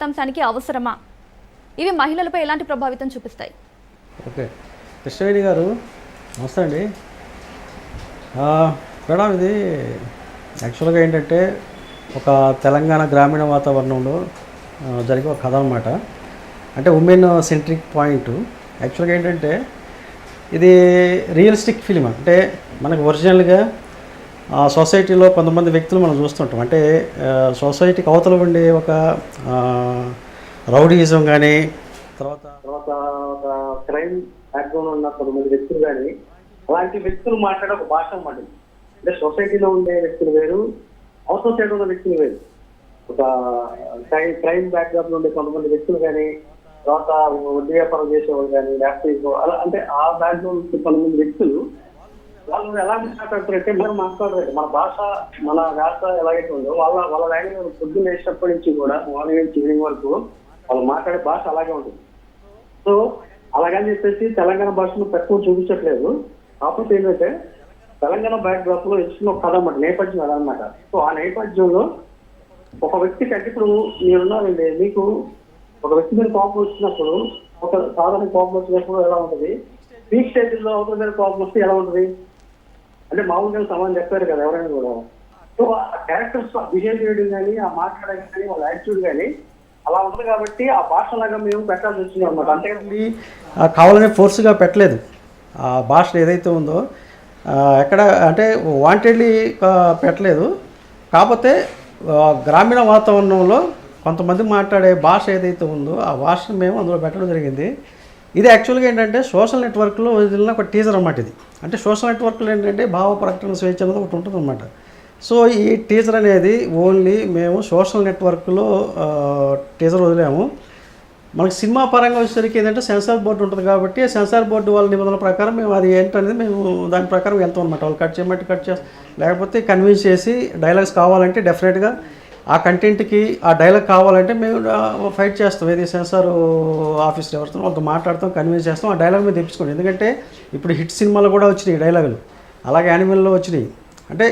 అంశానికి అవసరమా? ఇవి మహిళలపై ఎలాంటి ప్రభావితం చూపిస్తాయి? ఓకే, కృష్ణవేణి గారు నమస్తే అండి. మేడం, ఇది యాక్చువల్గా ఏంటంటే ఒక తెలంగాణ గ్రామీణ వాతావరణంలో జరిగే ఒక కథ అనమాట. అంటే ఉమెన్ సెంట్రిక్ పాయింట్. యాక్చువల్గా ఏంటంటే ఇది రియలిస్టిక్ ఫిలిం. అంటే మనకు ఒరిజినల్గా సొసైటీలో కొంతమంది వ్యక్తులు మనం చూస్తుంటాం. అంటే సొసైటీకి అవతల ఉండే ఒక రౌడీయిజం కానీ తర్వాత ఒక క్రైమ్ బ్యాక్గ్రౌండ్ ఉన్న కొంతమంది వ్యక్తులు కానీ అలాంటి వ్యక్తులు మాట్లాడే ఒక భాష అన్నమాట. అంటే సొసైటీలో ఉండే వ్యక్తులు వేరు, అవతల సైడ్ ఉన్న వ్యక్తులు వేరు. ఒక క్రైమ్ బ్యాక్గ్రౌండ్ ఉండే కొంతమంది వ్యక్తులు కానీ, తర్వాత వడ్డీ వ్యాపారం చేసేవాళ్ళు కానీ, లేకపోతే అలా అంటే ఆ బ్యాక్గ్రౌండ్ కొంతమంది వ్యక్తులు వాళ్ళు ఎలా మాట్లాడతారంటే మనం మాట్లాడలేదు. మన భాష, మన భాష ఎలాగైతే ఉందో వాళ్ళ లాంగ్వేజ్ పొద్దున్న వేసినప్పటి నుంచి కూడా మార్నింగ్ నుంచి ఈవినింగ్ వరకు వాళ్ళు మాట్లాడే భాష అలాగే ఉంటుంది. సో అలాగని చెప్పేసి తెలంగాణ భాషను తక్కువ చూపించట్లేదు. కాకపోతే ఏంటంటే తెలంగాణ బ్యాక్డ్రాప్ లో ఇచ్చిన ఒక కథ అన్నమాట, నేపథ్యం అదనమాట. సో ఆ నేపథ్యంలో ఒక వ్యక్తికి అంటే ఇప్పుడు మీరున్నారండి, మీకు ఒక వ్యక్తి మీద కోపం వచ్చినప్పుడు, ఒక సాధారణ కోపం వచ్చినప్పుడు ఎలా ఉంటుంది, పీక్ స్టేజ్లో అవతల మీద కోపం వస్తే ఎలా ఉంటుంది అంటే మామూలుగా సమానం చెప్పారు కదా ఎవరైనా కూడా. సో ఆ క్యారెక్టర్స్ బిహేవ్ చేయడం కానీ, ఆ మాట్లాడడం కానీ, వాళ్ళ యాటిట్యూడ్ కానీ అలా ఉంటుంది. కాబట్టి ఆ భాషలాగా మేము పెట్టాల్సి వచ్చింది అనమాట. అంతేకాదు కావాలనే ఫోర్స్గా పెట్టలేదు. ఆ భాష ఏదైతే ఉందో ఎక్కడ అంటే వాంటెడ్లీ పెట్టలేదు. కాకపోతే గ్రామీణ వాతావరణంలో కొంతమంది మాట్లాడే భాష ఏదైతే ఉందో ఆ భాషను మేము అందులో పెట్టడం జరిగింది. ఇది యాక్చువల్గా ఏంటంటే సోషల్ నెట్వర్క్లో వదిలిన ఒక టీజర్ అన్నమాట. ఇది అంటే సోషల్ నెట్వర్క్లో ఏంటంటే భావ ప్రకటన స్వేచ్ఛ అనేది ఒకటి ఉంటుంది అన్నమాట. సో ఈ టీజర్ అనేది ఓన్లీ మేము సోషల్ నెట్వర్క్లో టీజర్ వదిలాము. మనకి సినిమా పరంగా వచ్చేసరికి ఏంటంటే సెన్సార్ బోర్డు ఉంటుంది కాబట్టి సెన్సార్ బోర్డు వాళ్ళ నిబంధనల ప్రకారం మేము అది ఏంటనేది మేము దాని ప్రకారం వెళ్తాం అనమాట. వాళ్ళు కట్ చేయమంటే కట్ చేస్తాం, లేకపోతే కన్విన్స్ చేసి డైలాగ్స్ కావాలంటే డెఫినెట్గా ఆ కంటెంట్కి ఆ డైలాగ్ కావాలంటే మేము ఫైట్ చేస్తాం. ఏది సెన్సార్ ఆఫీస్లో ఎవరితో వాళ్ళతో మాట్లాడతాం, కన్విన్స్ చేస్తాం, ఆ డైలాగ్ మీద తెప్పించుకోండి. ఎందుకంటే ఇప్పుడు హిట్ సినిమాలు కూడా వచ్చినాయి డైలాగులు, అలాగే యానిమల్లో వచ్చినాయి. అంటే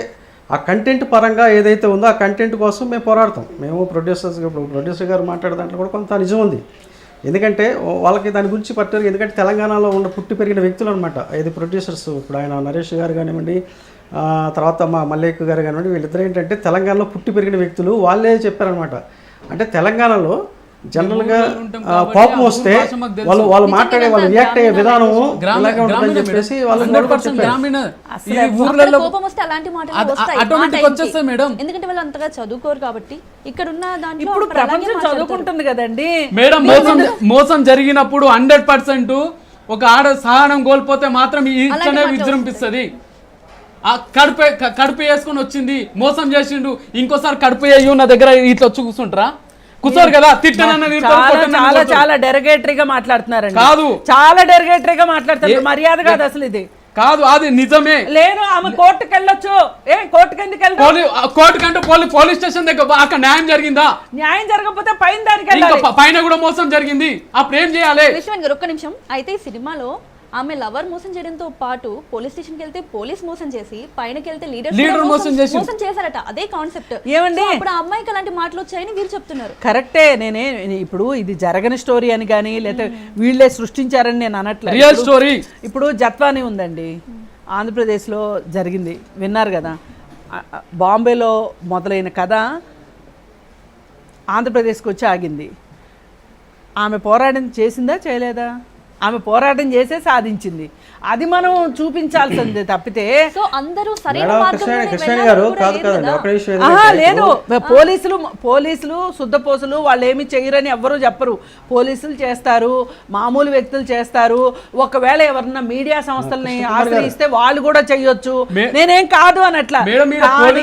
ఆ కంటెంట్ పరంగా ఏదైతే ఉందో ఆ కంటెంట్ కోసం మేము పోరాడతాం. మేము ప్రొడ్యూసర్ గారు మాట్లాడే దాంట్లో కూడా కొంత నిజం ఉంది. ఎందుకంటే వాళ్ళకి దాని గురించి పట్టారు. ఎందుకంటే తెలంగాణలో ఉన్న పుట్టి పెరిగిన వ్యక్తులు అనమాట. ఇది ప్రొడ్యూసర్స్. ఇప్పుడు ఆయన నరేష్ గారు కానివ్వండి, తర్వాత మా మల్లేక్ గారు కానివ్వండి, వీళ్ళిద్దరు ఏంటంటే తెలంగాణలో పుట్టి పెరిగిన వ్యక్తులు. వాళ్ళే చెప్పారనమాట. అంటే తెలంగాణలో జనరల్గా కోపం వస్తే వాళ్ళు మాట్లాడే వాళ్ళు రియాక్ట్ అయ్యే విధానం ఇలాగే ఉంటుందని చెప్పేసి వాళ్ళు ఎందుకంటే వాళ్ళు అంతగా చదువుకోరు కాబట్టి ఇక్కడ ఉన్న దాంట్లో ఇప్పుడు ప్రపంచం చదువుకుంటుంది కదండి మేడం. మోసం జరిగినప్పుడు 100% ఒక ఆడ సహనం కోల్పోతే మాత్రం ఇట్లనే విజృంభిస్తుంది. కడుపు వేసుకొని వచ్చింది, మోసం చేసిండు, ఇంకోసారి కడుపు వేయు నా దగ్గర ఇట్లా వచ్చి కూర్చుంటారా? కూర్చోరు కదా. చాలా చాలా డెరగేటరీగా మాట్లాడుతున్నారండి. కాదు, చాలా డెరగేటరీగా మాట్లాడుతున్నారు. మర్యాద కాదు అసలు ఇది. కాదు, అది నిజమే. లేదు, ఆమె కోర్టుకు వెళ్ళొచ్చు. కోర్టుకు ఎందుకు వెళ్ళాలి? కోర్టుకంటే పోలీస్ స్టేషన్ దగ్గర అక్కడ న్యాయం జరిగిందా? న్యాయం జరగకపోతే పైన దానికి వెళ్ళాలి. పైన కూడా మోసం జరిగింది, అప్పుడు ఏం చేయాలి? ఒక్క నిమిషం. అయితే ఈ సినిమాలో ఆమె లవర్ మోసం చేయడంతో పాటు పోలీస్ స్టేషన్కి వెళ్తే పోలీస్ మోసం చేసి, పైనకి వెళ్తే లీడర్ మోసం చేశారట. అదే కాన్సెప్ట్ ఏమండి. ఇప్పుడు ఆ అమ్మాయికి అలాంటి మాటలు వచ్చాయని వీళ్ళు చెప్తున్నారు. కరెక్టే. నేనే ఇప్పుడు ఇది జరగని స్టోరీ అని కానీ లేకపోతే వీళ్ళే సృష్టించారని నేను అనట్లేదు. Real story. ఇప్పుడు జత్వాని ఉందండి, ఆంధ్రప్రదేశ్లో జరిగింది, విన్నారు కదా. బాంబేలో మొదలైన కథ ఆంధ్రప్రదేశ్కి వచ్చి ఆగింది. ఆమె పోరాటం చేసిందా చేయలేదా? ఆమె పోరాటం చేసే సాధించింది. అది మనం చూపించాల్సిందే తప్పితే లేదు. పోలీసులు శుద్ధపోసులు వాళ్ళు ఏమి చేయరని ఎవ్వరూ చెప్పరు. పోలీసులు చేస్తారు, మామూలు వ్యక్తులు చేస్తారు. ఒకవేళ ఎవరన్నా మీడియా సంస్థల్ని ఆశ్రయిస్తే వాళ్ళు కూడా చెయ్యొచ్చు. నేనేం కాదు అనట్లా.